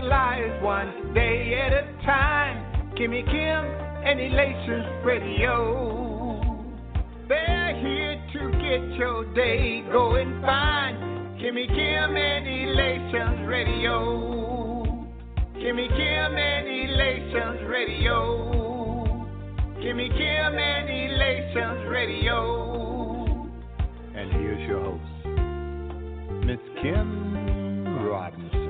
lives one day at a time. Kimmy Kim and Elations Radio. They're here to get your day going fine. Kimmy Kim and Elations Radio. Kimmy Kim and Elations Radio. Kimmy Kim and Elations Radio. And here's your host, Miss Kim Robinson.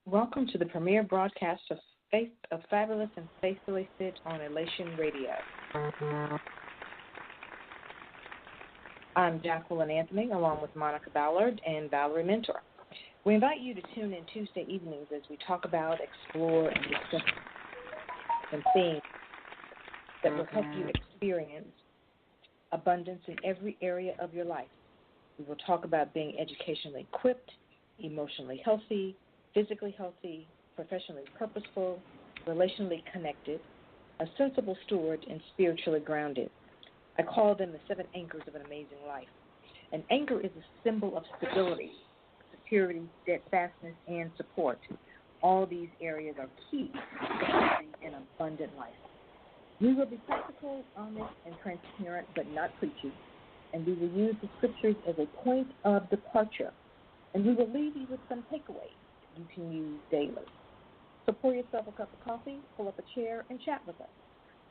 Welcome to the premiere broadcast of Faith of Fabulous and Faithfully Fit on Elation Radio. I'm Jacquelyn Anthony, along with Monica Ballard and Valerie Mentor. We invite you to tune in Tuesday evenings as we talk about, explore, and discuss some themes that will help you experience abundance in every area of your life. We will talk about being educationally equipped, emotionally healthy, physically healthy, professionally purposeful, relationally connected, a sensible steward, and spiritually grounded. I call them the 7 anchors of an amazing life. An anchor is a symbol of stability, security, steadfastness, and support. All these areas are key to having an abundant life. We will be practical, honest, and transparent, but not preachy. And we will use the scriptures as a point of departure. And we will leave you with some takeaways you can use daily. So pour yourself a cup of coffee, pull up a chair, and chat with us.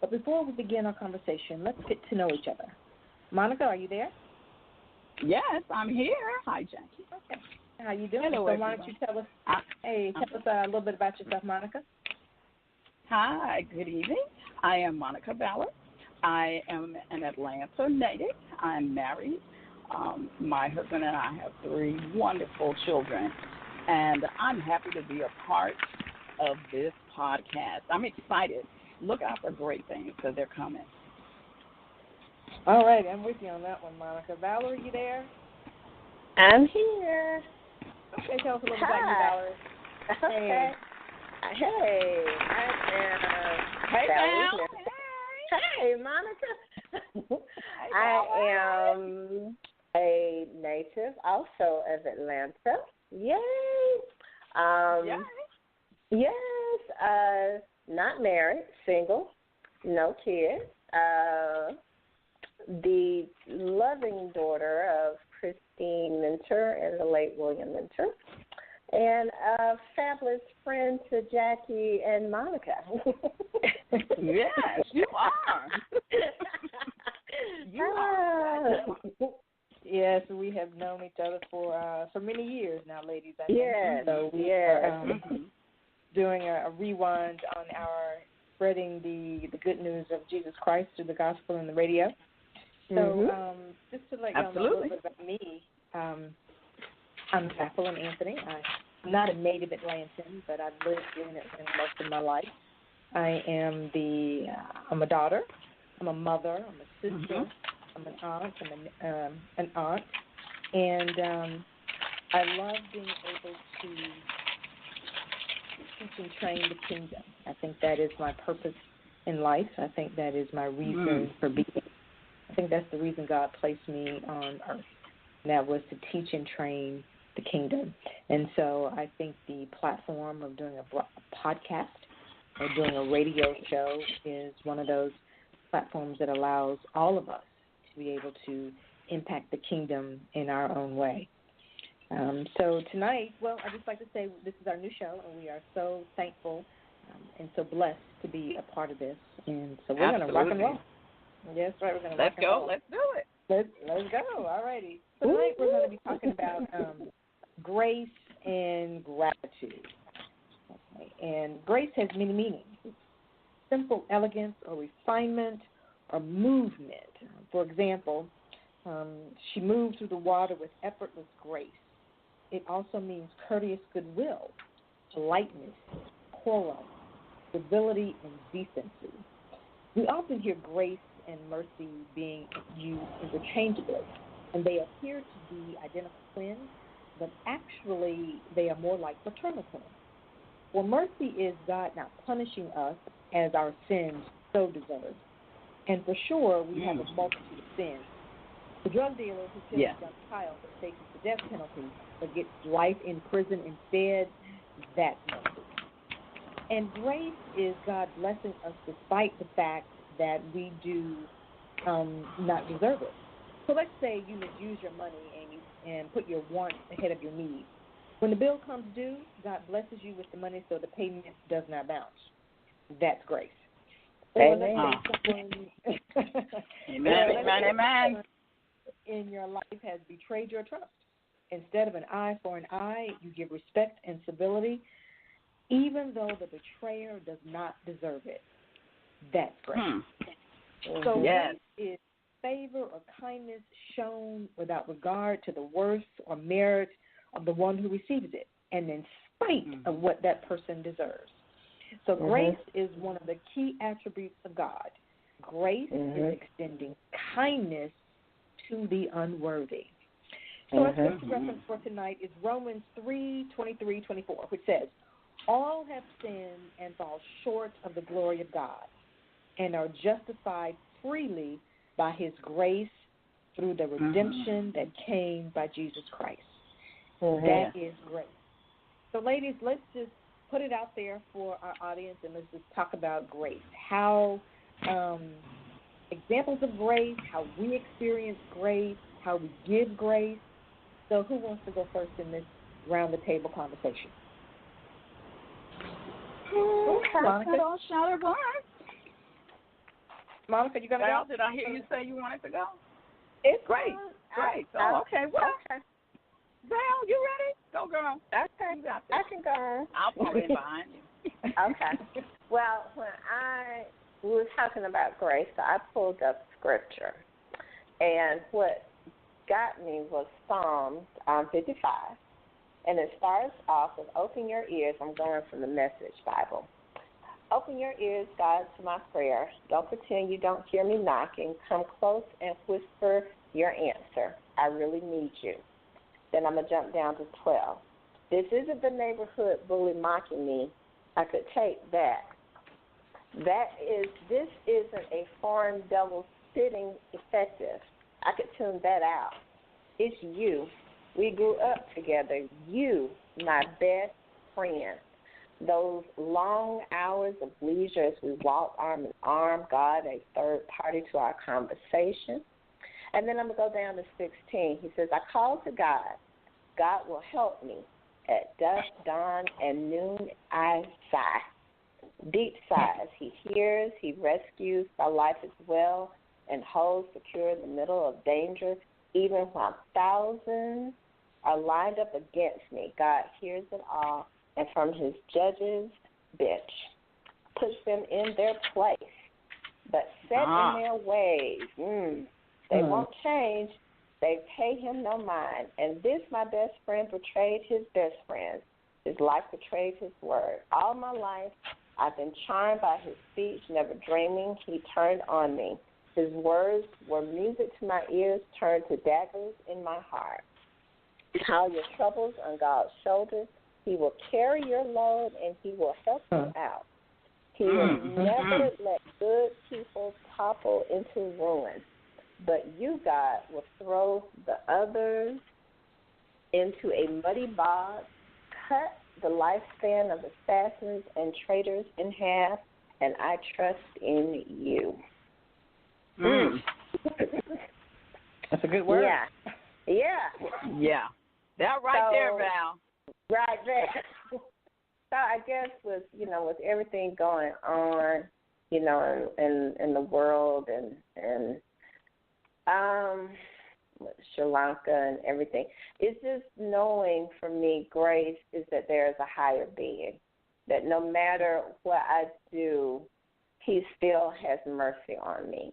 But before we begin our conversation, let's get to know each other. Monica, are you there? Yes, I'm here. Hi, Jackie. Okay. How you doing? Hello, so why don't you tell us, tell us a little bit about yourself, Monica. Hi, good evening. I am Monica Ballard. I am an Atlanta native. I'm married. My husband and I have 3 wonderful children, and I'm happy to be a part of this podcast. I'm excited. Look out for great things because they're coming. All right, I'm with you on that one, Monica. Valerie, you there? I'm here. Okay, tell us a little bit about you, Valerie. Okay. Hey, Hey, Valerie. Val. Hey, Monica. I am a native also of Atlanta. Yay. Yes, not married, single, no kids. The loving daughter of Christine Mentor and the late William Mentor, and a fabulous friend to Jackie and Monica. Yes, you are. You are. Yes, we have known each other for many years now, ladies. I think. Yes, So we are doing a rewind on our spreading the good news of Jesus Christ through the gospel and the radio. So just to let you know a little bit about me, I'm Jacquelyn Anthony. I'm not a native Atlantan, but I've lived in Atlanta most of my life. I'm a daughter. I'm a mother. I'm a sister. I'm an aunt. I'm an aunt. And I love being able to teach and train the kingdom. I think that is my purpose in life. I think that is my reason for being. I think that's the reason God placed me on earth. And that was to teach and train the kingdom. And so I think the platform of doing a podcast or doing a radio show is one of those platforms that allows all of us to be able to impact the kingdom in our own way. So tonight, I'd just like to say this is our new show, and we are so thankful and so blessed to be a part of this. And so we're going to rock and roll. Yes, right. We're going to rock and roll. Let's do it. Let's go. All righty. Tonight we're going to be talking about grace and gratitude. Okay. And grace has many meanings. Simple elegance or refinement or movement. For example, she moved through the water with effortless grace. It also means courteous goodwill, politeness, decorum, civility, and decency. We often hear grace and mercy being used interchangeably, and they appear to be identical twins, but actually they are more like fraternal twins. Well, mercy is God not punishing us as our sins so deserve. And for sure, we have a multitude of sins. The drug dealer who kills a young child but faces the death penalty but gets life in prison instead, that's mercy. And grace is God blessing us despite the fact that we do not deserve it. So let's say you misuse your money and put your wants ahead of your needs. When the bill comes due, God blesses you with the money so the payment does not bounce. That's grace. Amen. Amen. In your life has betrayed your trust. Instead of an eye for an eye, you give respect and civility, even though the betrayer does not deserve it. That's grace. So grace is favor or kindness shown without regard to the worth or merit of the one who receives it, and in spite of what that person deserves. So grace is one of the key attributes of God. Grace is extending kindness to the unworthy. So our scripture reference for tonight is Romans 3:23-24, which says, all have sinned and fall short of the glory of God and are justified freely by his grace through the redemption that came by Jesus Christ. That is grace. So, ladies, let's just put it out there for our audience and let's just talk about grace. How examples of grace, how we experience grace, how we give grace. So who wants to go first in this round-the-table conversation? Monica. Monica, you going to go? Did I hear you say you wanted to go? It's great. Great. Okay. Well, Val, you ready? Go, girl. Okay. You got this. I can go. I'll fall in behind you. Okay. Well, when we were talking about grace, so I pulled up scripture. And what got me was Psalms 55. And it starts off with, open your ears. I'm going from the Message Bible. Open your ears, God, to my prayer. Don't pretend you don't hear me knocking. Come close and whisper your answer. I really need you. Then I'm going to jump down to 12. This isn't the neighborhood bully mocking me. I could take that. This isn't a foreign devil sitting effective. I could tune that out. It's you. We grew up together. You, my best friend. Those long hours of leisure as we walk arm in arm, God, a third party to our conversation. And then I'm going to go down to 16. He says, I call to God. God will help me. At dusk, dawn, and noon, I sigh. Deep sighs. He hears, he rescues. My life is well and holds secure in the middle of danger, even while thousands are lined up against me. God hears it all, and from his judges' bench puts them in their place, but set in their ways. They won't change. They pay him no mind. And this, my best friend, betrayed his best friend. His life betrayed his word. All my life, I've been charmed by his speech, never dreaming he turned on me. His words were music to my ears, turned to daggers in my heart. Pile your troubles on God's shoulders. He will carry your load, and he will help you out. He will never let good people topple into ruin. But you, God, will throw the others into a muddy bog, cut the lifespan of assassins and traitors in half, and I trust in you. That's a good word. Yeah. That right there, Val. Right there. So I guess with everything going on, in the world and Sri Lanka and everything, it's just knowing for me, grace is that there is a higher being, that no matter what I do, he still has mercy on me.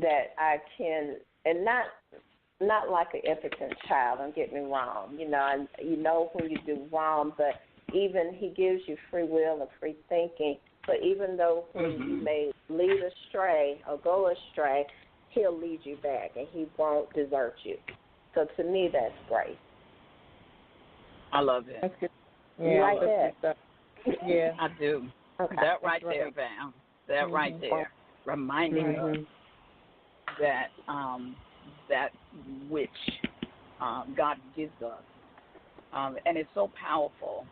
That I can, and not like an impotent child, don't get me wrong. You know when you do wrong, but even he gives you free will and free thinking. But even though when you may lead astray or go astray, he'll lead you back and he won't desert you. So to me, that's grace. I love it. That's good. You like that? Yeah, I do. Okay. That right there, Val. That right there, reminding us that that which God gives us, and it's so powerful.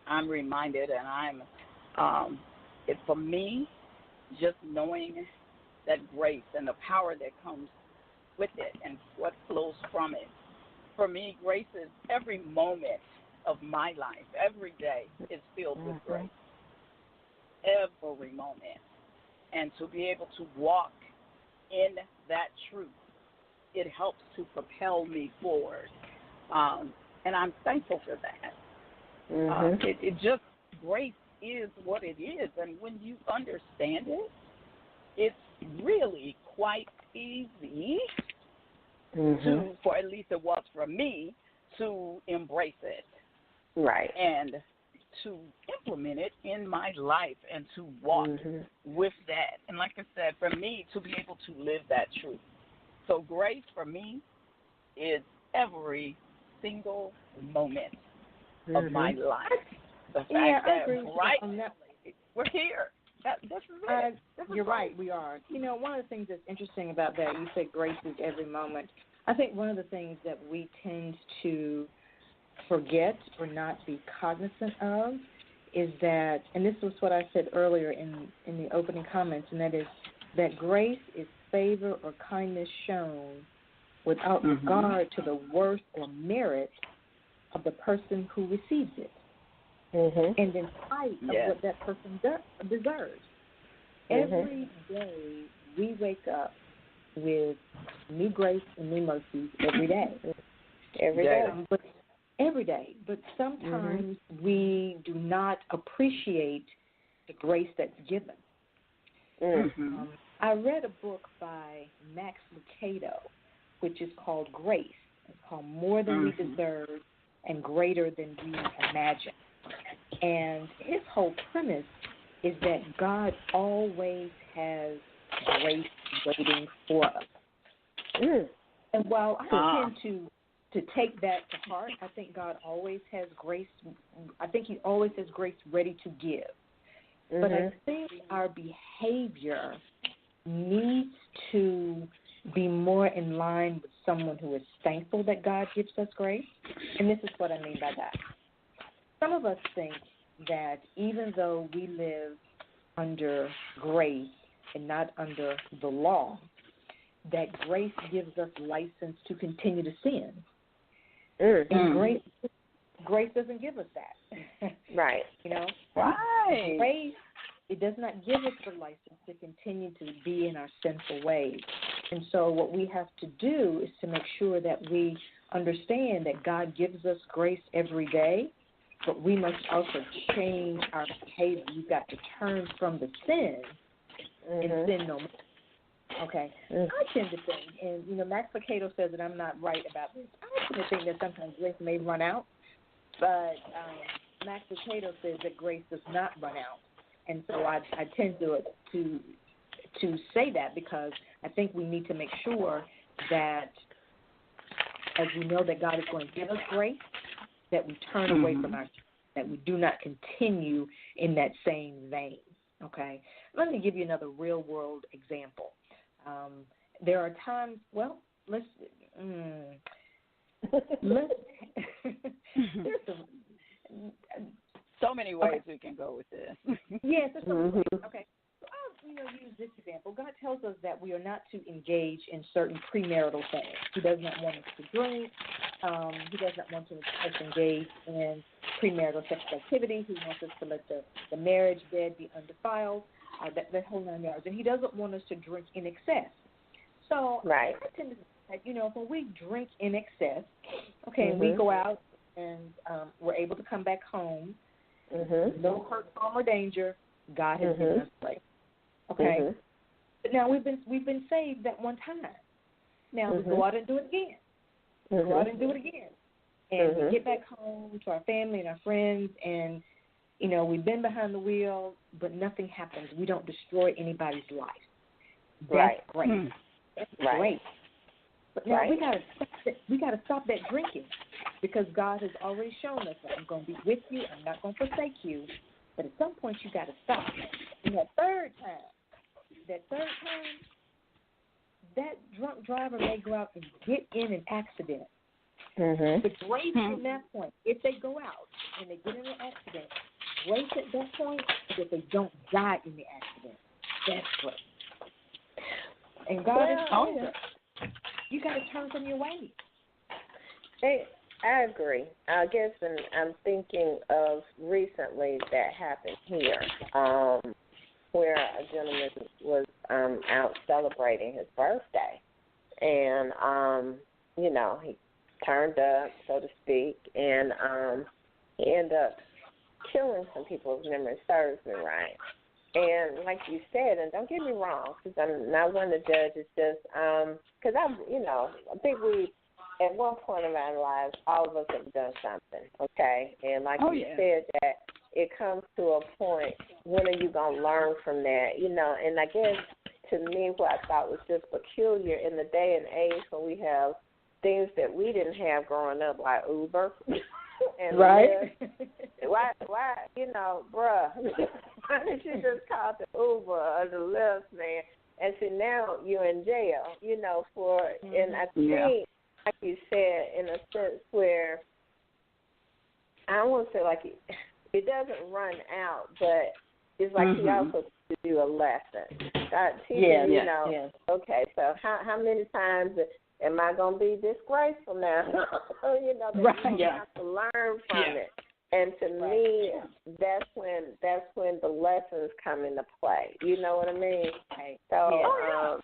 I'm reminded, and for me, just knowing that grace and the power that comes with it and what flows from it. For me, grace is every moment of my life, every day is filled with grace. Every moment. And to be able to walk in that truth, it helps to propel me forward. And I'm thankful for that. It just, grace is what it is. And when you understand it, really quite easy for at least it was for me, to embrace it. Right. And to implement it in my life and to walk with that. And like I said, for me, to be able to live that truth. So grace for me is every single moment of my life. The fact that we're here. This is it. You're right, we are. You know, one of the things that's interesting about that, you said grace is every moment. I think one of the things that we tend to forget or not be cognizant of is that, and this was what I said earlier in the opening comments, and that is that grace is favor or kindness shown without regard to the worth or merit of the person who receives it, and in spite of what that person deserves. Every day we wake up with new grace and new mercies every day. Every day. But sometimes we do not appreciate the grace that's given. I read a book by Max Lucado, which is called Grace. It's called More Than We Deserve and Greater Than We Imagine. And his whole premise is that God always has grace waiting for us. And while I tend to take that to heart, I think God always has grace. I think he always has grace ready to give. But I think our behavior needs to be more in line with someone who is thankful that God gives us grace. And this is what I mean by that. Some of us think that even though we live under grace and not under the law, that grace gives us license to continue to sin. And grace doesn't give us that. Right. You know? Right. Grace, it does not give us the license to continue to be in our sinful ways. And so what we have to do is to make sure that we understand that God gives us grace every day, but we must also change our behavior. You've got to turn from the sin and sin no more. Okay. I tend to think, and, you know, Max Lucado says that I'm not right about this. I tend to think that sometimes grace may run out, but Max Lucado says that grace does not run out. And so I tend to say that because I think we need to make sure that as we know that God is going to give us grace, that we turn away from our sin, that we do not continue in that same vein. Okay? Let me give you another real-world example. There are times, well, there's so many ways we can go with this. Yes, there's so many ways. Okay. So I'll use this example. God tells us that we are not to engage in certain premarital things. He does not want us to drink. He does not want us to engage in premarital sexual activity. He wants us to let the marriage bed be undefiled, that whole 9 yards. And he doesn't want us to drink in excess. So I tend to say that, you know, when we drink in excess, okay, and we go out and we're able to come back home, no hurt, harm, or danger, God has given us grace. Okay? But now we've been saved that one time. Now we go out and do it again. Go out and do it again. And we get back home to our family and our friends, and, you know, we've been behind the wheel, but nothing happens. We don't destroy anybody's life. That's great. That's great. But now we gotta stop that drinking, because God has already shown us that I'm going to be with you. I'm not going to forsake you. But at some point, you got to stop. And that third time, that drunk driver may go out and get in an accident. The grace from that point, if they go out and they get in an accident, grace at that point is that they don't die in the accident. That's grace. And God has told us, you got to turn from your ways. Hey, I agree. I guess, and I'm thinking of recently that happened here, where a gentleman was out celebrating his birthday, and you know, he turned up, so to speak, and he ended up killing some people, if memory serves me right. And like you said, and don't get me wrong, because I'm not one to judge. It's just because I think we, at one point in our lives, all of us have done something, okay? And like you said, that it comes to a point, when are you going to learn from that? And I guess to me what I thought was just peculiar in the day and age when we have things that we didn't have growing up, like Uber. And right. Why, bruh, why did you just call the Uber or the Lyft, man? And so now you're in jail, and I think, like you said, in a sense where, I don't want to say like it doesn't run out, but it's like he also to do a lesson. Okay, so how many times am I going to be disgraceful now? You have to learn from it. And to me, that's when the lessons come into play. You know what I mean? Right. So,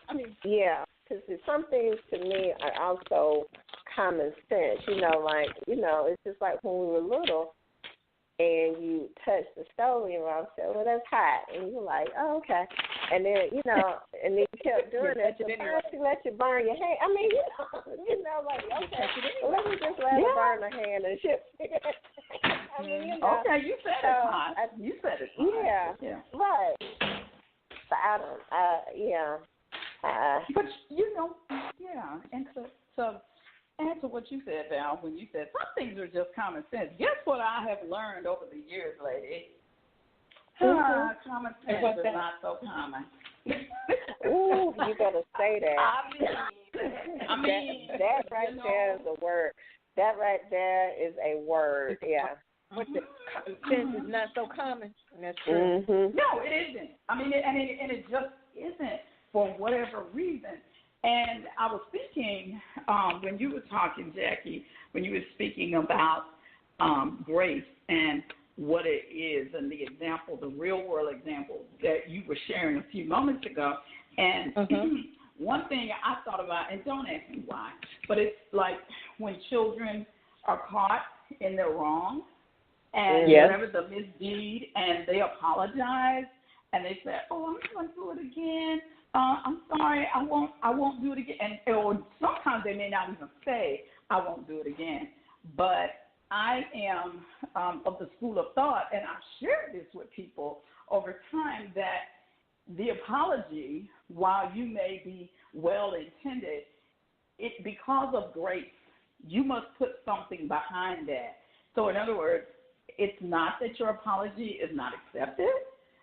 because some things to me are also common sense. It's just like when we were little, and you touch the stove and your mom said, well, that's hot. And you're like, oh, okay. And then, and then you kept doing that. So she let you burn your hand. I mean, like, okay, well, let me just let her burn her hand and shit. I mean, Okay, you said it's hot. You said it's hot. Yeah. Right. So I don't, But, and to answer what you said, Val, when you said some things are just common sense. Guess what I have learned over the years, lady? Common sense is not so common. Ooh, you better say that. I mean, that right there is a word. That right there is a word. Yeah. What the common sense is not so common. And that's true. No, it isn't. I mean, and it just isn't for whatever reason. And I was thinking, when you were talking, Jackie, when you were speaking about grace and what it is and the example, the real world example that you were sharing a few moments ago. And one thing I thought about, and don't ask me why, but it's like when children are caught in their wrong and whatever the misdeed, and they apologize and they say, oh, I'm going to do it again. I'm sorry, I won't do it again. Or sometimes they may not even say, I won't do it again. But I am of the school of thought, and I've shared this with people over time, that the apology, while you may be well-intended, because of grace, you must put something behind that. So in other words, it's not that your apology is not accepted,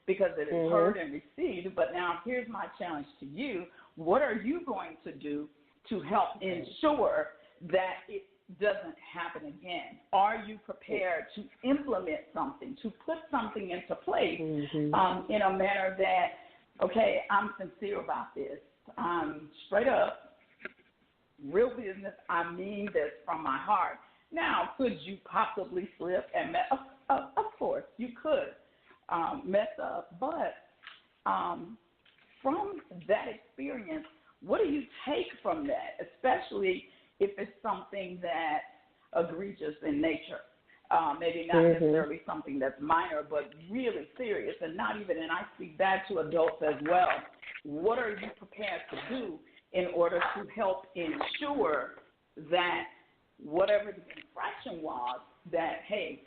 because it is heard and received. But now here's my challenge to you. What are you going to do to help ensure that it doesn't happen again? Are you prepared to implement something, to put something into place in a manner that, okay, I'm sincere about this. I'm straight up, real business. I mean this from my heart. Now, could you possibly slip and mess up? Of course, you could. Mess up, but from that experience, what do you take from that, especially if it's something that's egregious in nature? Maybe not necessarily something that's minor, but really serious, and not even, and I speak that to adults as well. What are you prepared to do in order to help ensure that whatever the infraction was, that, hey,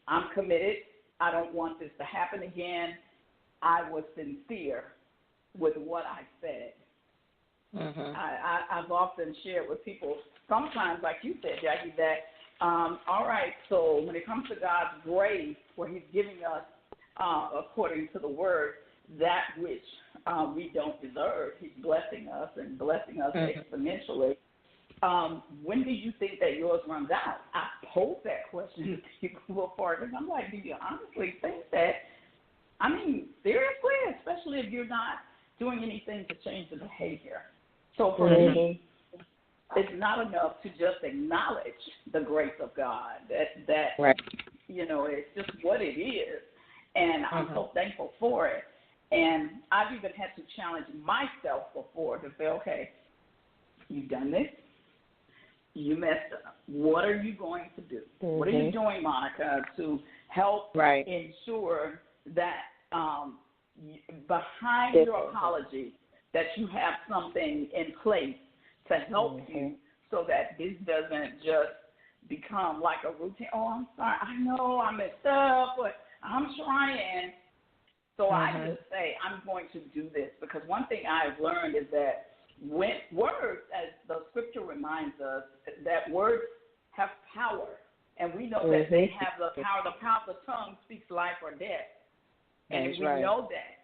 I'm committed, I don't want this to happen again. I was sincere with what I said. I've often shared with people, sometimes, like you said, Jackie, that, all right, so when it comes to God's grace, where he's giving us, according to the word, that which we don't deserve, he's blessing us and blessing us exponentially. When do you think that yours runs out? I pose that question to people before, because I'm like, do you honestly think that? I mean, seriously, especially if you're not doing anything to change the behavior. So for me, it's not enough to just acknowledge the grace of God. That you know, it's just what it is, and I'm so thankful for it. And I've even had to challenge myself before to say, okay, you've done this. You messed up. What are you going to do? What are you doing, Monica, to help ensure that behind your apology that you have something in place to help you so that this doesn't just become like a routine. Oh, I'm sorry. I know I messed up, but I'm trying. So I just say, I'm going to do this. Because one thing I've learned is that when words, as the scripture reminds us, that words have power. And we know that they have the power. The power of the tongue speaks life or death. And we know that.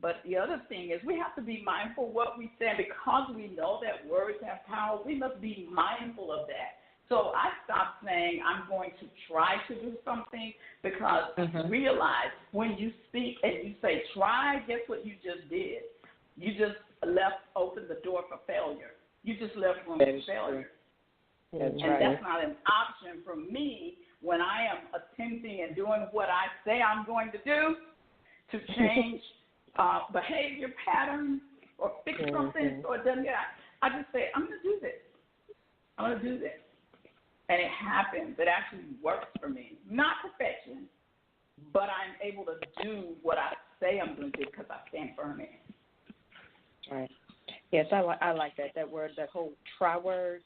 But the other thing is we have to be mindful of what we say. Because we know that words have power, we must be mindful of that. So I stopped saying I'm going to try to do something because realize when you speak and you say try, guess what you just did? You just opened the door for failure. You just left room for failure. And that's not an option for me when I am attempting and doing what I say I'm going to do to change behavior patterns or fix something so it doesn't get out. I just say, I'm going to do this. I'm going to do this. And it happens. It actually works for me. Not perfection, but I'm able to do what I say I'm going to do because I stand firm in it. Right. Yes, I like that. That word, that whole try word.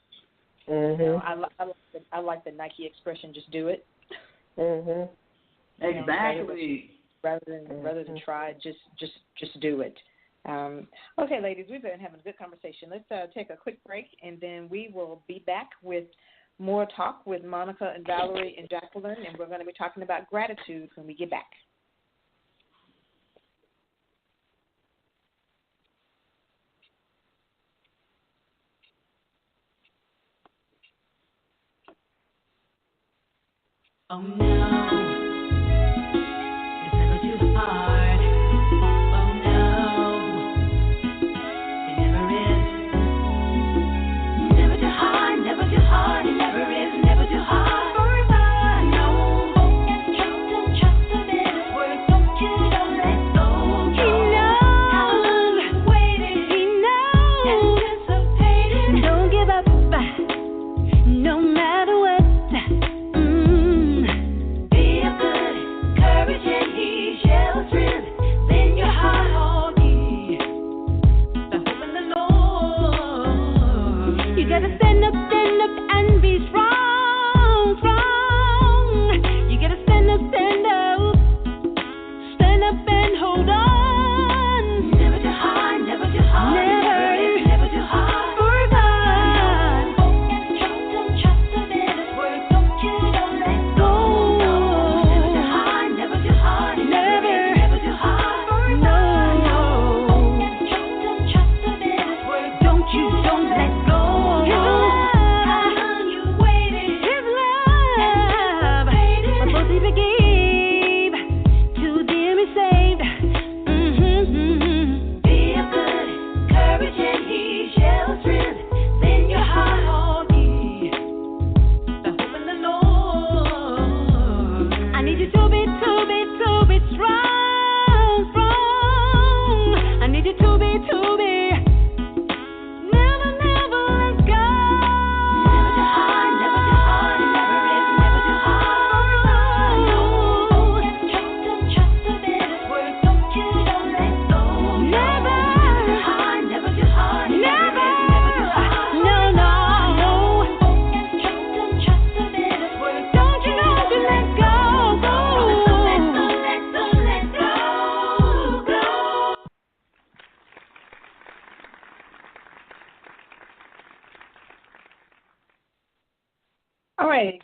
You know, I like the Nike expression, just do it. Exactly. Rather than try, just do it. Okay, ladies, we've been having a good conversation. Let's take a quick break, and then we will be back with more talk with Monica and Valerie and Jacquelyn, and we're going to be talking about gratitude when we get back. Oh no, it's never too hard. Oh no, it never is. Never too hard, never too hard. It never is, never too hard. Forever, no. Trust him in his word. Don't let go. He knows how long you waited. He knows, anticipated. Don't give up, no matter what. Stand up and be strong, strong. You gotta stand up and hold on. Never too hard, never too hard. Never too hard. For God. Trust him in his word. Don't let go. Never too hard, never too hard. Never too hard. For no. Trust him in his word. Don't let go.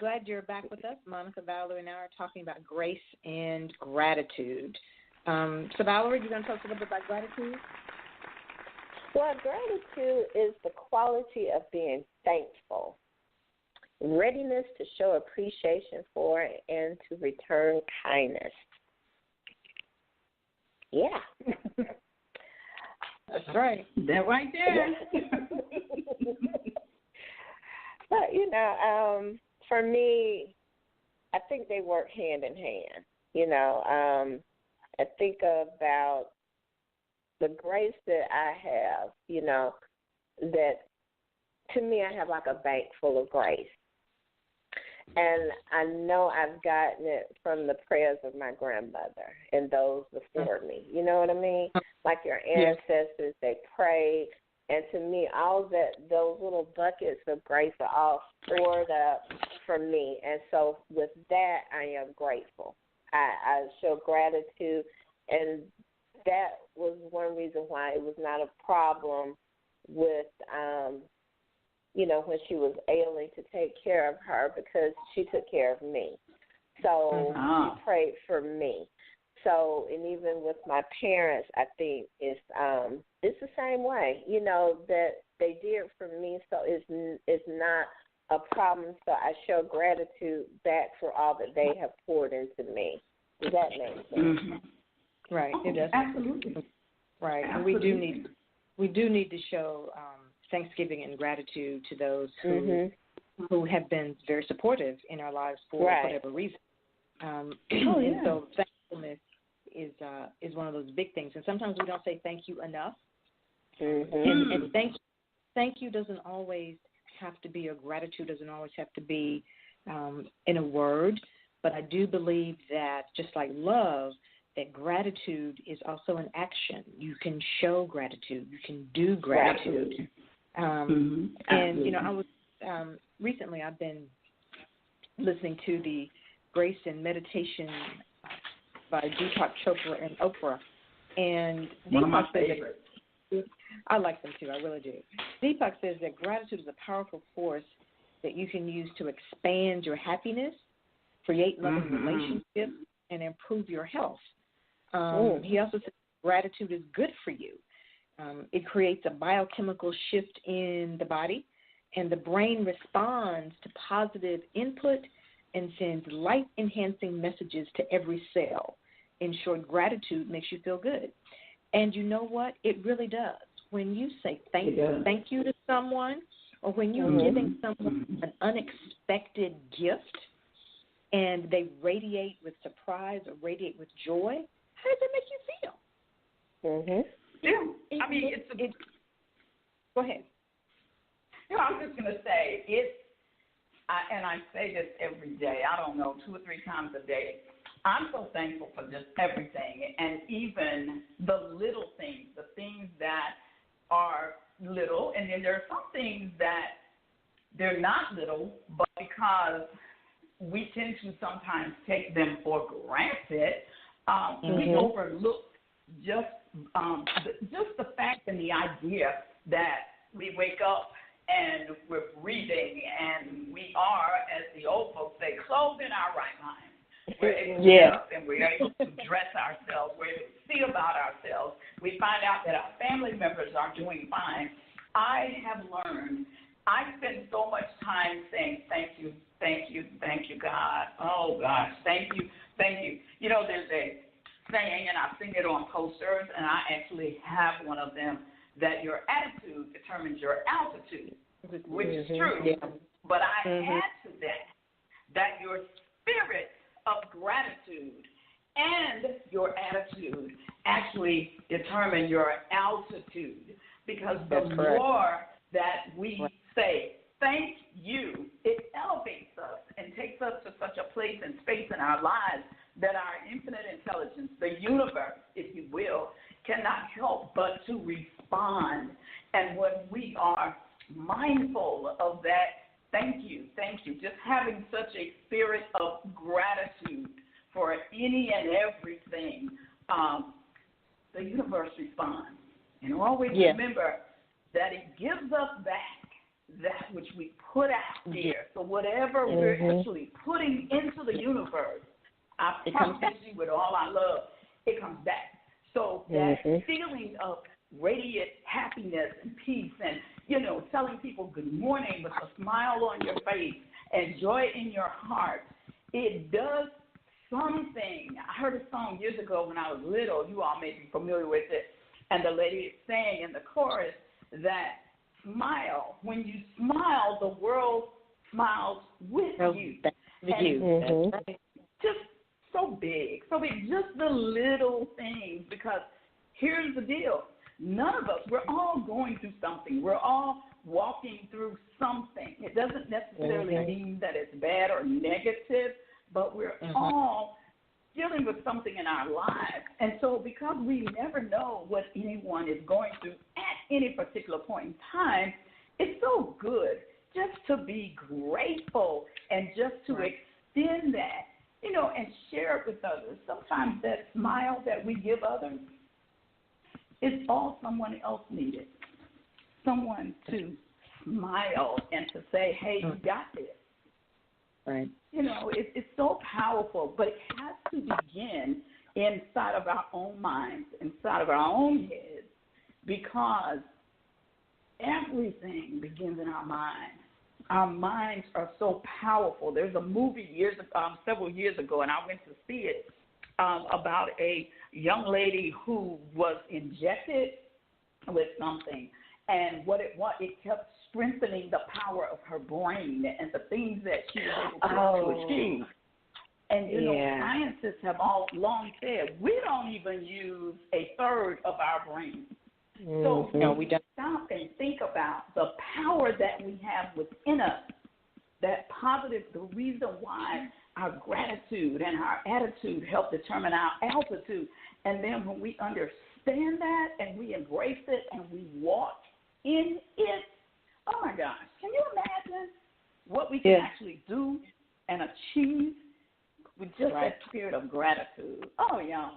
Glad you're back with us. Monica, Valerie, and I are talking about grace and gratitude. So, Valerie, you going to tell us a little bit about gratitude? Well, gratitude is the quality of being thankful, readiness to show appreciation for and to return kindness. Yeah. That's right. That right there. But, you know, for me, I think they work hand in hand. You know, I think about the grace that I have, you know, that to me I have like a bank full of grace. And I know I've gotten it from the prayers of my grandmother and those before me. You know what I mean? Like your ancestors, they prayed. And to me, all that, those little buckets of grace are all stored up for me. And so with that, I am grateful. I show gratitude. And that was one reason why it was not a problem with, when she was ailing, to take care of her, because she took care of me. So she prayed for me. So, and even with my parents, I think it's the same way, that they did for me. So it's not a problem. So I show gratitude back for all that they have poured into me. Does that make sense? Mm-hmm. Right. It does. Absolutely. Right. Absolutely. And we do need to show thanksgiving and gratitude to those who have been very supportive in our lives for whatever reason. And so thankfulness is one of those big things. And sometimes we don't say thank you enough. Mm-hmm. And thank you doesn't always have to be, or gratitude doesn't always have to be in a word. But I do believe that, just like love, that gratitude is also an action. You can show gratitude. You can do gratitude. And, I was recently I've been listening to the Grace and Meditation by Deepak Chopra and Oprah. And one of my Deepak says favorites. I like them too. I really do. Deepak says that gratitude is a powerful force that you can use to expand your happiness, create loving relationships, and improve your health. He also says gratitude is good for you. It creates a biochemical shift in the body, and the brain responds to positive input and sends life-enhancing messages to every cell. In short, gratitude makes you feel good. And you know what? It really does. When you say thank you to someone, or when you're giving someone an unexpected gift and they radiate with surprise or radiate with joy, how does that make you feel? Yeah. I mean, go ahead. I was just going to say, and I say this every day, I don't know, 2 or 3 times a day. I'm so thankful for just everything, and even the little things, the things that are little, and then there are some things that they're not little, but because we tend to sometimes take them for granted, we overlook just the fact and the idea that we wake up and we're breathing and we are, as the old folks say, clothed in our right mind. We're able to get up and we're able to dress ourselves. We're able to see about ourselves. We find out that our family members are doing fine. I have learned, I spend so much time saying thank you, God. Oh, gosh, thank you. There's a saying, and I've seen it on posters, and I actually have one of them, that your attitude determines your altitude, which is true. Yeah. But I add to that your spirit of gratitude and your attitude actually determine your altitude, because the more that we say thank you, it elevates us and takes us to such a place and space in our lives that our infinite intelligence, the universe, if you will, cannot help but to respond. And when we are mindful of that, thank you, just having such a spirit of gratitude for any and everything, the universe responds. And always remember that it gives us back that which we put out there. So whatever we're actually putting into the universe, I promise you with all our love, it comes back. So that feeling of radiant happiness and peace and, telling people good morning with a smile on your face and joy in your heart, it does something. I heard a song years ago when I was little. You all may be familiar with it. And the lady sang in the chorus that smile. When you smile, the world smiles with you. Just so big, just the little things, because here's the deal. none of us, we're all going through something. We're all walking through something. It doesn't necessarily mean that it's bad or negative, but we're all dealing with something in our lives. And so because we never know what anyone is going through at any particular point in time, it's so good just to be grateful and just to extend that, you know, and share it with others. Sometimes that smile that we give others is all someone else needed. Someone to smile and to say, hey, you got this. Right. You know, it's so powerful, but it has to begin inside of our own minds, inside of our own heads, because everything begins in our minds. Our minds are so powerful. There's a movie several years ago, and I went to see it, about a young lady who was injected with something, and what it kept strengthening the power of her brain and the things that she was able to achieve. And, you know, scientists have all long said we don't even use a third of our brain. So we don't stop and think about the power that we have within us, that positive, the reason why our gratitude and our attitude help determine our altitude. And then when we understand that and we embrace it and we walk in it, oh, my gosh, can you imagine what we can actually do and achieve with just that spirit of gratitude? Oh, yeah.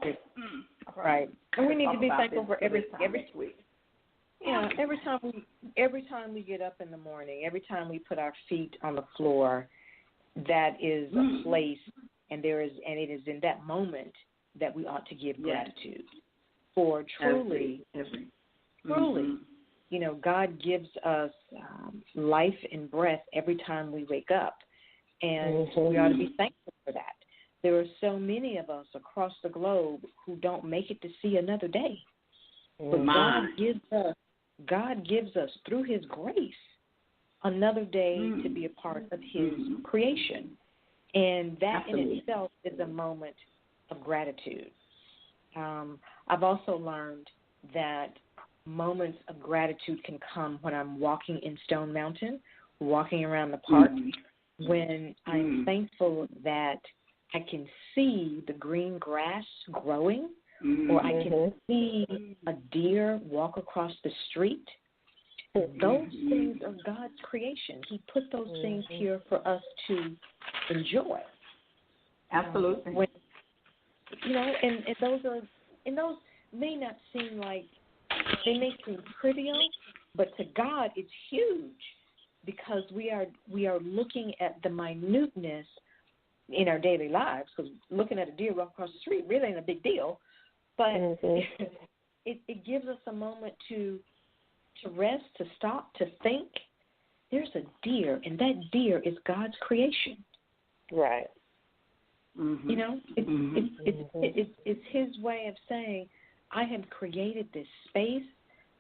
Right. And we need to be thankful for every week. Yeah, every time we get up in the morning, every time we put our feet on the floor, that is a place, and it is in that moment that we ought to give gratitude. For truly, you know, God gives us life and breath every time we wake up, and we ought to be thankful for that. There are so many of us across the globe who don't make it to see another day, but God gives us through His grace another day to be a part of His creation, and that in itself is a moment of gratitude. I've also learned that moments of gratitude can come when I'm walking in Stone Mountain, walking around the park, when I'm thankful that I can see the green grass growing, or I can see a deer walk across the street. Those things are God's creation. He put those things here for us to enjoy. Absolutely. When, you know, and those may not seem like, they may seem trivial, but to God it's huge, because we are looking at the minuteness in our daily lives, because looking at a deer walk across the street really ain't a big deal, but it gives us a moment to rest, to stop, to think. There's a deer, and that deer is God's creation. Right. You know, it's His way of saying, I have created this space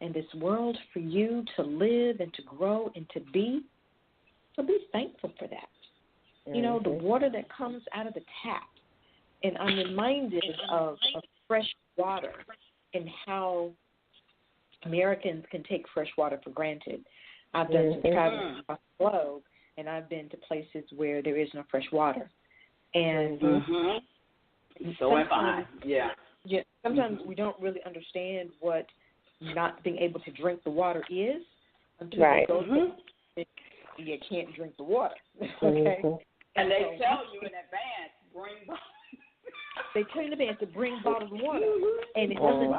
and this world for you to live and to grow and to be. So be thankful for that. You know, the water that comes out of the tap. And I'm reminded of fresh water and how Americans can take fresh water for granted. I've done some traveling across the globe, and I've been to places where there is no fresh water. And so am I. Yeah, sometimes we don't really understand what not being able to drink the water is until you go there. You can't drink the water. Okay. And they tell you in advance, bring bottles. They tell you in advance to bring bottled water, and it doesn't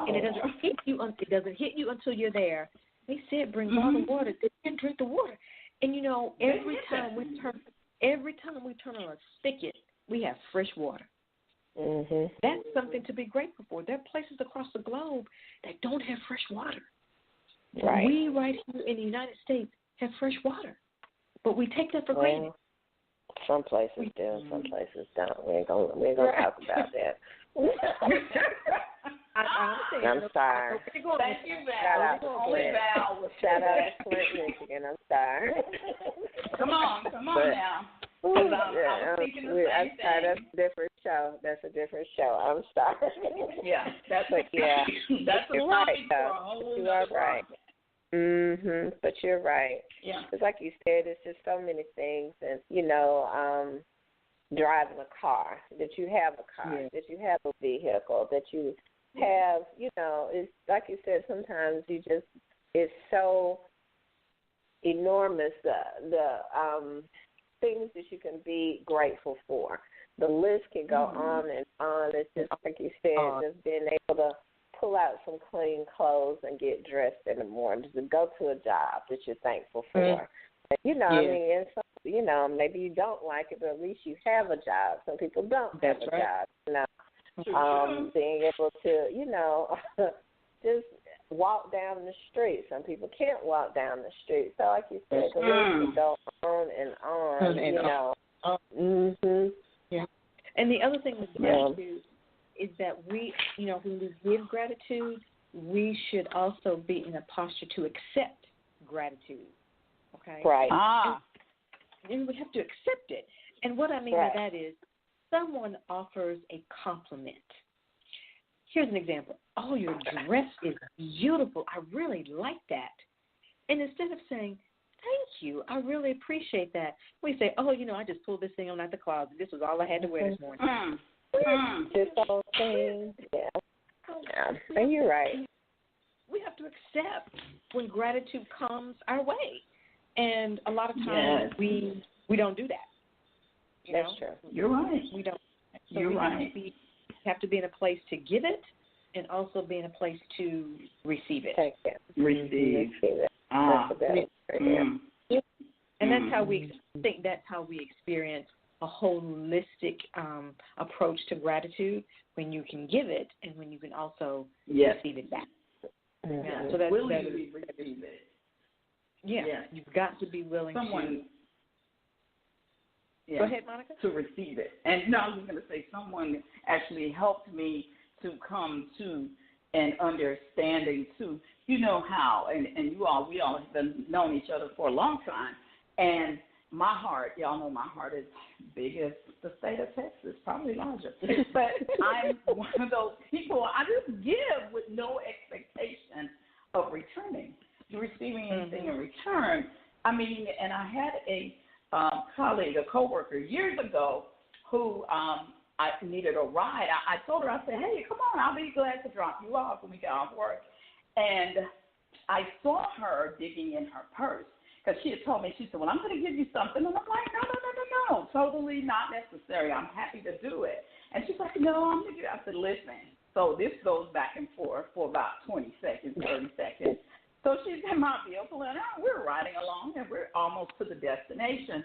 hit you. It doesn't hit you until you're there. They said bring bottled water. They didn't drink the water, and you know every time we turn on a spigot, we have fresh water. That's something to be grateful for. There are places across the globe that don't have fresh water. Right. We right here in the United States have fresh water, but we take that for granted. Some places do, some places don't. We ain't gonna talk about that. I'm sorry. Thank you, Val. Shout out to Flint, Michigan. I'm sorry. Come on now. 'Cause I was thinking the same thing. That's a different show. That's a different show. I'm sorry. Yeah, that's but yeah, that's a you're topic right, for a though. whole You nother are right. podcast. But you're right. Yeah. Because like you said, it's just so many things, and driving a car, that you have a car, that you have a vehicle, that you have, it's like you said, sometimes it's so enormous, the things that you can be grateful for. The list can go on and on. It's just like you said, just being able to pull out some clean clothes and get dressed in the morning, just to go to a job that you're thankful for. I mean, and some, maybe you don't like it, but at least you have a job. Some people don't have a job. Being able to, just walk down the street. Some people can't walk down the street. So, like you said, the list can go on and on. Yeah. And the other thing with gratitude is that we, when we give gratitude, we should also be in a posture to accept gratitude. Okay? Right. And we have to accept it. And what I mean by that is someone offers a compliment. Here's an example. Oh, your dress is beautiful. I really like that. And instead of saying, thank you, I really appreciate that, we say, oh, I just pulled this thing on out the closet. This was all I had to wear this morning. This whole thing. Yeah. And you're right. We have to accept when gratitude comes our way. And a lot of times we don't do that. That's true. You're right. We don't. So You're we right. have to be in a place to give it and also be in a place to receive it. Take it. Receive. That's a better And that's how I think that's how we experience a holistic approach to gratitude, when you can give it and when you can also receive it back. Yeah, so that's willingly receive it. Yeah, you've got to be willing to. Go ahead, Monica. To receive it. And no, I was going to say someone actually helped me to come to an understanding too. You know how, and we all have been known each other for a long time. And my heart, y'all know my heart is big as the state of Texas, probably larger. But I'm one of those people, I just give with no expectation of returning, receiving anything in return. I mean, and I had a colleague, a coworker years ago who I needed a ride. I told her, I said, hey, come on, I'll be glad to drop you off when we get off work. And I saw her digging in her purse because she had told me, she said, well, I'm going to give you something. And I'm like, no, totally not necessary. I'm happy to do it. And she's like, no, I'm going to do it. I said, listen. So this goes back and forth for about 20 seconds, 30 seconds. So she's in my vehicle, and we're riding along, and we're almost to the destination.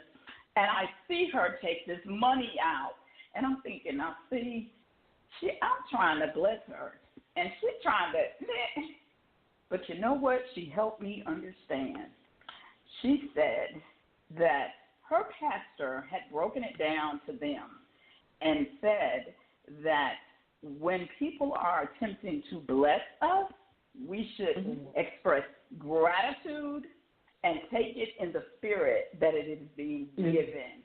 And I see her take this money out, and I'm thinking, now, see, I'm trying to bless her, and she's trying to, but you know what? She helped me understand. She said that her pastor had broken it down to them and said that when people are attempting to bless us, we should express gratitude and take it in the spirit that it is being given.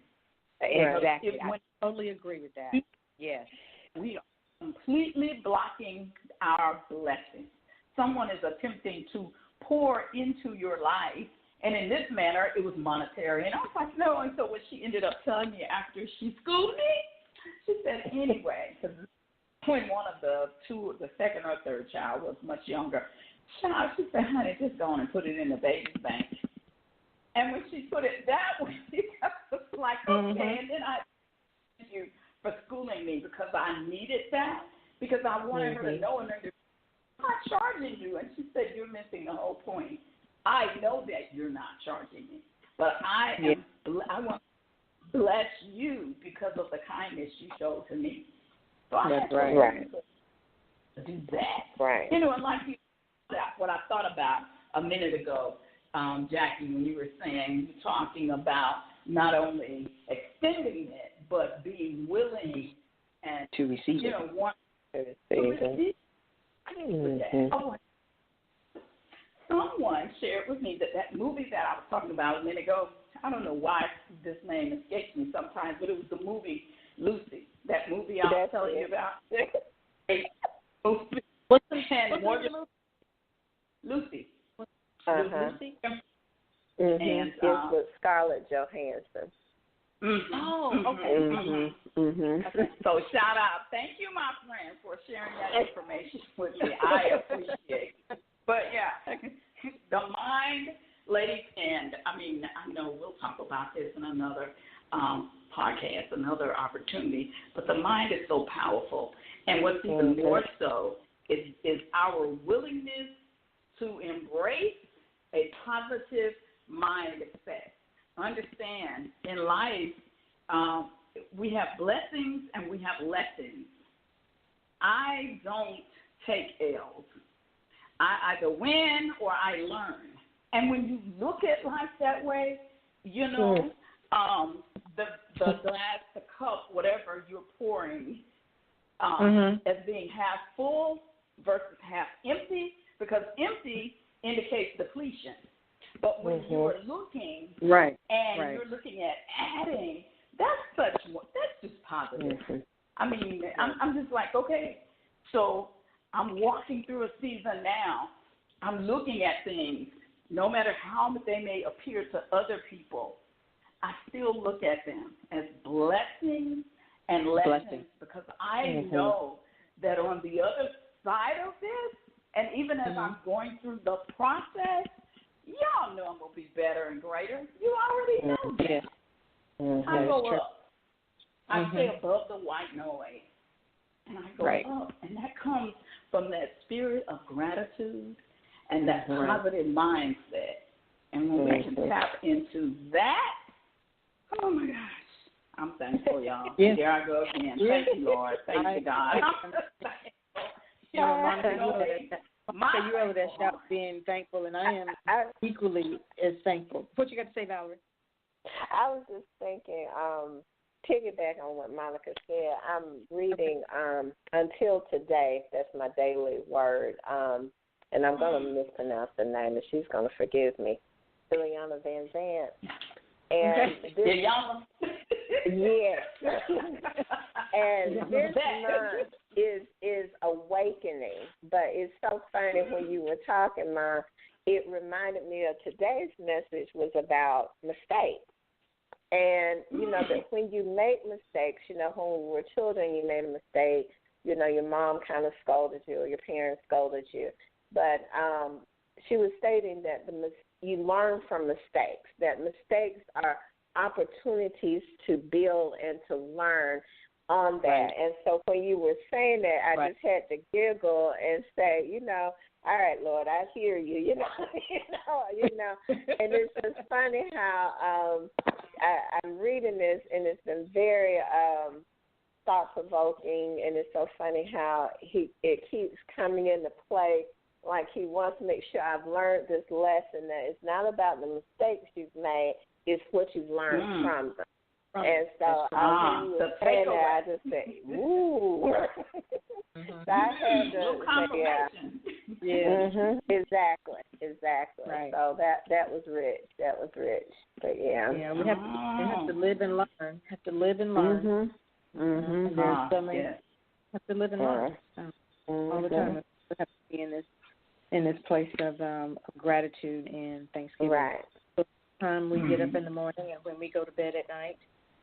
Exactly. I totally agree with that. Yes. We are completely blocking our blessing. Someone is attempting to pour into your life, and in this manner, it was monetary. And I was like, no. And so what she ended up telling me after she schooled me, she said, anyway, because when one of the second or third child was much younger, she said, honey, just go on and put it in the baby bank. And when she put it that way, I was like, okay. And then I thank you for schooling me because I needed that, because I wanted her to know and understand, I'm not charging you. And she said, you're missing the whole point. I know that you're not charging me, but I want to bless you because of the kindness you showed to me. So I had to do that. Right. And like you said, what I thought about a minute ago, Jackie, when you were saying, you're talking about not only extending it, but being willing and to receive it. Want to receive it. Someone shared with me that movie that I was talking about a minute ago, I don't know why this name escapes me sometimes, but it was the movie Lucy. That movie I was telling you about. What's the Lucy? Lucy? And it's with Scarlett Johansson. Oh, okay. Okay. So shout out. Thank you, my friend, for sharing that information with me. I appreciate it. But yeah, the mind, ladies, and I know we'll talk about this in another podcast, another opportunity, but the mind is so powerful. And what's even more so is our willingness to embrace a positive mindset. Understand, in life, we have blessings and we have lessons. I don't take L's. I either win or I learn. And when you look at life that way, you know, the glass, the cup, whatever you're pouring, as being half full versus half empty, because empty indicates depletion. But when you're looking and you're looking at adding, that's just positive. I mean, I'm just like, okay, so I'm walking through a season now. I'm looking at things, no matter how they may appear to other people, I still look at them as blessings and lessons because I know that on the other side of this, and even as I'm going through the process, y'all know I'm going to be better and greater. You already know that. I go up. I stay above the white noise. And I go up. And that comes from that spirit of gratitude and that positive mindset. And when we can tap into that, oh, my gosh. I'm thankful, y'all. Yeah. There I go again. Thank you, Lord. Thank you, God. Monica, you're over there shout being thankful, and I am equally as thankful. What you got to say, Valerie? I was just thinking, piggyback on what Monica said, I'm reading Until Today. That's my daily word. And I'm going to mispronounce the name, and she's going to forgive me. Ileana Van Zandt. And this, yes. And this month is awakening. But it's so funny when you were talking, Ma, it reminded me of today's message was about mistakes. And, you know, that when you make mistakes, you know, when we were children, you made a mistake, you know, your mom kind of scolded you or your parents scolded you. But she was stating that you learn from mistakes, that mistakes are opportunities to build and to learn on that. Right. And so when you were saying that, I just had to giggle and say, you know, all right, Lord, I hear you, you know. And it's just funny how I'm reading this, and it's been very thought-provoking, and it's so funny how it keeps coming into play. Like he wants to make sure I've learned this lesson, that it's not about the mistakes you've made, it's what you've learned from them. And so when you were saying that, I just said, ooh. So I had to say, yeah. Exactly. Right. So that was rich. But yeah. Yeah, we have to live and learn. Have to live and learn. And there's so many. Have to live and learn all the time. We have to be in this place of gratitude and thanksgiving. Right. So the time we get up in the morning and when we go to bed at night,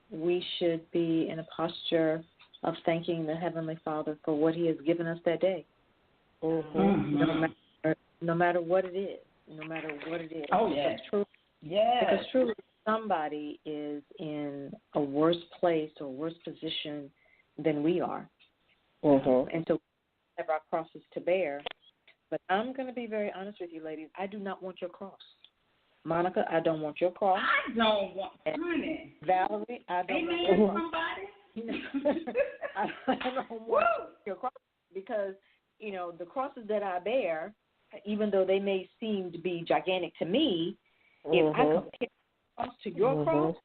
we should be in a posture of thanking the Heavenly Father for what He has given us that day. No matter what it is. Oh, yes. Because truly somebody is in a worse place or worse position than we are. And so we have our crosses to bear. But I'm going to be very honest with you, ladies. I do not want your cross. Monica, I don't want your cross. I don't want honey. Valerie, I don't want your cross. I don't want your cross because, you know, the crosses that I bear, even though they may seem to be gigantic to me, if I compare the cross to your cross,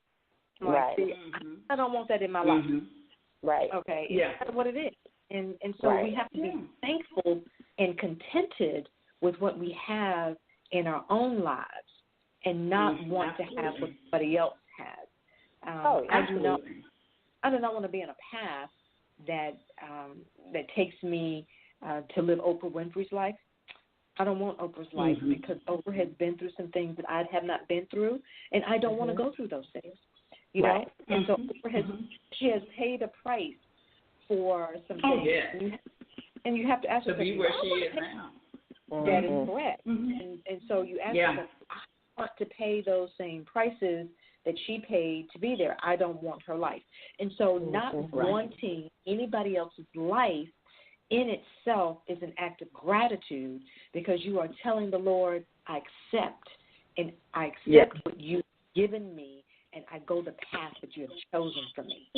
I don't want that in my life. Right. Okay. That's what it is. And so we have to be thankful and contented with what we have in our own lives. and not want to have what somebody else has. I do not want to be in a path that takes me to live Oprah Winfrey's life. I don't want Oprah's life because Oprah has been through some things that I have not been through, and I don't want to go through those things. You know, and so Oprah has paid a price for some things, and you have to ask to yourself, be where she is now. That is correct, and so you ask yourself, I want to pay those same prices that she paid to be there. I don't want her life, and so not wanting anybody else's life in itself is an act of gratitude, because you are telling the Lord, I accept what you've given me, and I go the path that you have chosen for me.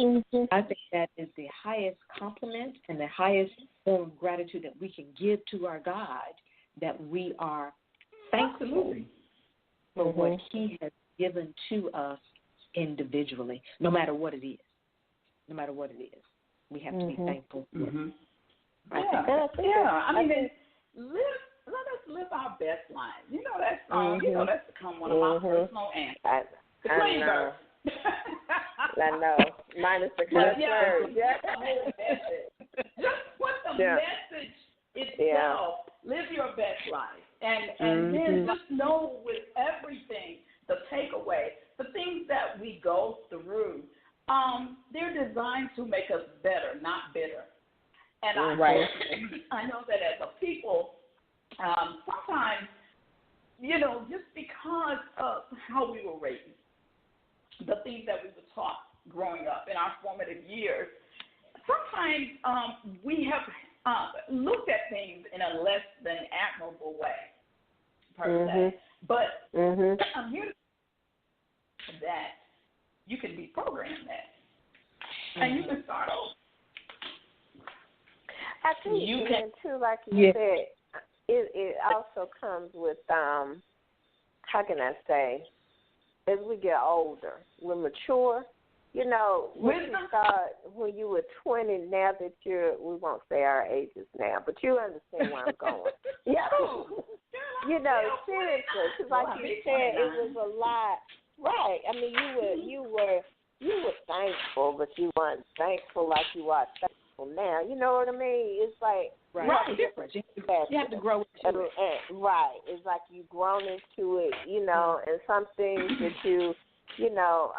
I think that is the highest compliment and the highest form of gratitude that we can give to our God, that we are thankful for what he has given to us individually, no matter what it is. No matter what it is, we have to be thankful. I mean, let us live our best life. You know that song. You know that's become one of my personal anthems. I know. I know. Minus the curse words. Just put the message itself. Live your best life, and then just know with everything, the takeaway, the things that we go through, they're designed to make us better, not bitter. And I know that as a people, sometimes, you know, just because of how we were raised, the things that we were taught growing up in our formative years, sometimes we have looked at things in a less than admirable way, per se. But I'm here to say that you can deprogram that, and you can start over. I think you can too, like you said, it also comes with how can I say, as we get older, we're mature. You know, when you start when you were 20, now that we won't say our ages now, but you understand where I'm going. You know, seriously, because like you said, it was a lot. Right. I mean, you were thankful, but you weren't thankful like you are thankful now. You know what I mean? It's like different. You have to grow into it. Right. It's like you've grown into it, you know, and some things that you know,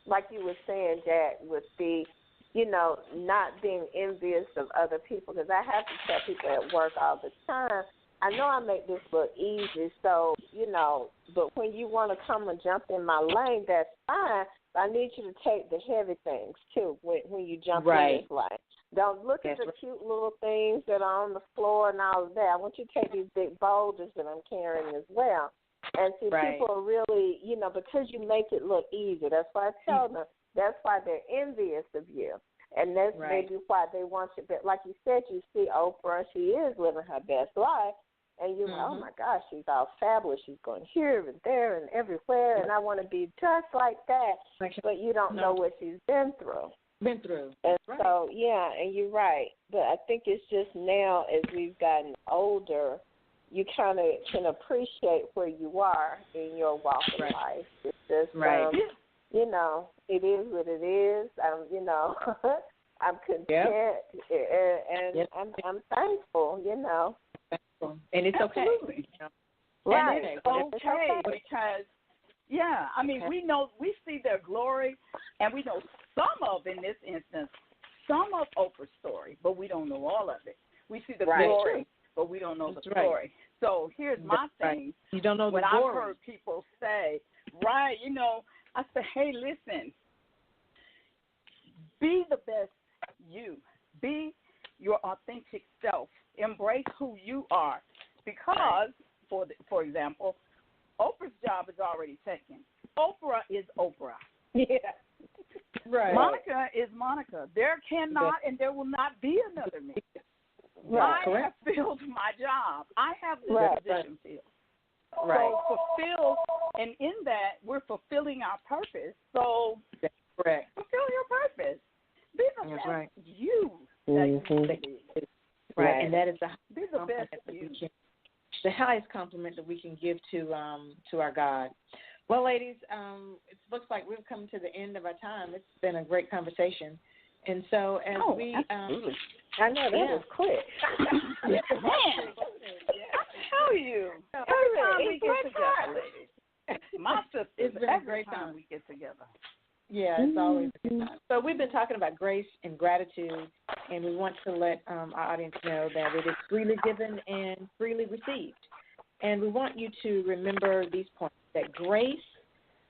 like you were saying, Jack, with the, you know, not being envious of other people, because I have to tell people at work all the time, I know I make this look easy, so, you know, but when you want to come and jump in my lane, that's fine, but I need you to take the heavy things, too, when you jump in this lane. Don't look at the cute little things that are on the floor and all of that. I want you to take these big boulders that I'm carrying as well. And see, people are really, you know, because you make it look easy. That's why I tell them. That's why they're envious of you. And that's maybe why they want you. But like you said, you see Oprah, she is living her best life. And you're like, oh, my gosh, she's all fabulous. She's going here and there and everywhere. And I want to be just like that. But you don't know what she's been through. And so, and you're right. But I think it's just now as we've gotten older, you kind of can appreciate where you are in your walk of life. It's just, you know, it is what it is. You know, I'm content, and I'm thankful, you know. And it's okay. Absolutely. Right. And it's okay because, I mean, we see their glory, and we know some of, in this instance, some of Oprah's story, but we don't know all of it. We see the glory, but we don't know the story. So here's my thing. You don't know the when glory. I've heard people say, you know, I say, hey, listen, be the best you. Be your authentic self. Embrace who you are. Because, for example, Oprah's job is already taken. Oprah is Oprah. Monica is Monica. There cannot and there will not be another me. I have filled my job. I have this position filled. So fulfill, and in that, we're fulfilling our purpose. So fulfill your purpose. Be the best you that you can be. And that is be the best you. the highest compliment that we can give to our God. Well, ladies, it looks like we've come to the end of our time. It's been a great conversation. And so as absolutely. I know that was quick. Man, I tell you, every time we get together, ladies. My sisters, it's been a every great time time we get together. Yeah, it's always a good time. So we've been talking about grace and gratitude, and we want to let our audience know that it is freely given and freely received. And we want you to remember these points, that grace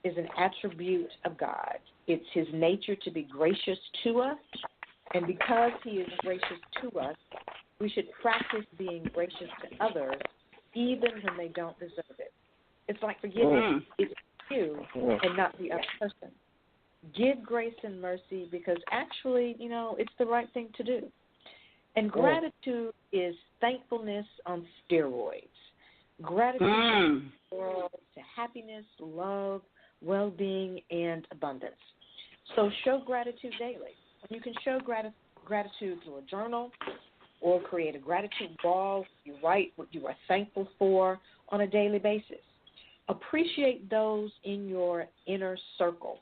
is an attribute of God. It's his nature to be gracious to us, and because he is gracious to us, we should practice being gracious to others even when they don't deserve it. It's like forgiveness. It's you and not the other person. Give grace and mercy because actually, it's the right thing to do. And gratitude is thankfulness on steroids. Gratitude to happiness, love, well-being, and abundance. So show gratitude daily. You can show gratitude through a journal or create a gratitude wall. You write what you are thankful for on a daily basis. Appreciate those in your inner circle.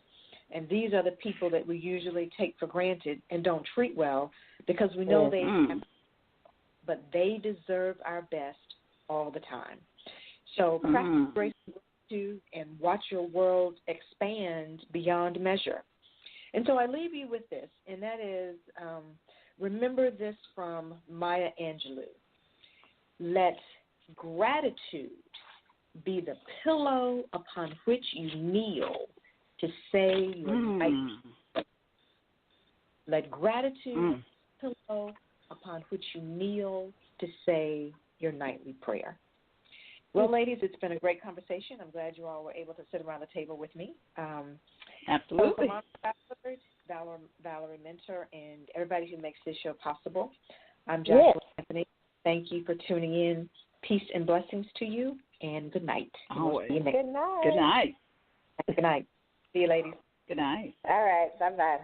And these are the people that we usually take for granted and don't treat well because we know they have, but they deserve our best all the time. So practice grace and gratitude and watch your world expand beyond measure. And so I leave you with this, and that is remember this from Maya Angelou. Let gratitude be the pillow upon which you kneel to say your nightly. Let gratitude be the pillow upon which you kneel to say your nightly prayer. Well, ladies, it's been a great conversation. I'm glad you all were able to sit around the table with me. Absolutely. Valerie Mentor, and everybody who makes this show possible. I'm Jacquelyn Anthony. Thank you for tuning in. Peace and blessings to you, and good night. Always. Good night. Good night. Good night. See you, ladies. Good night. All right. Bye-bye.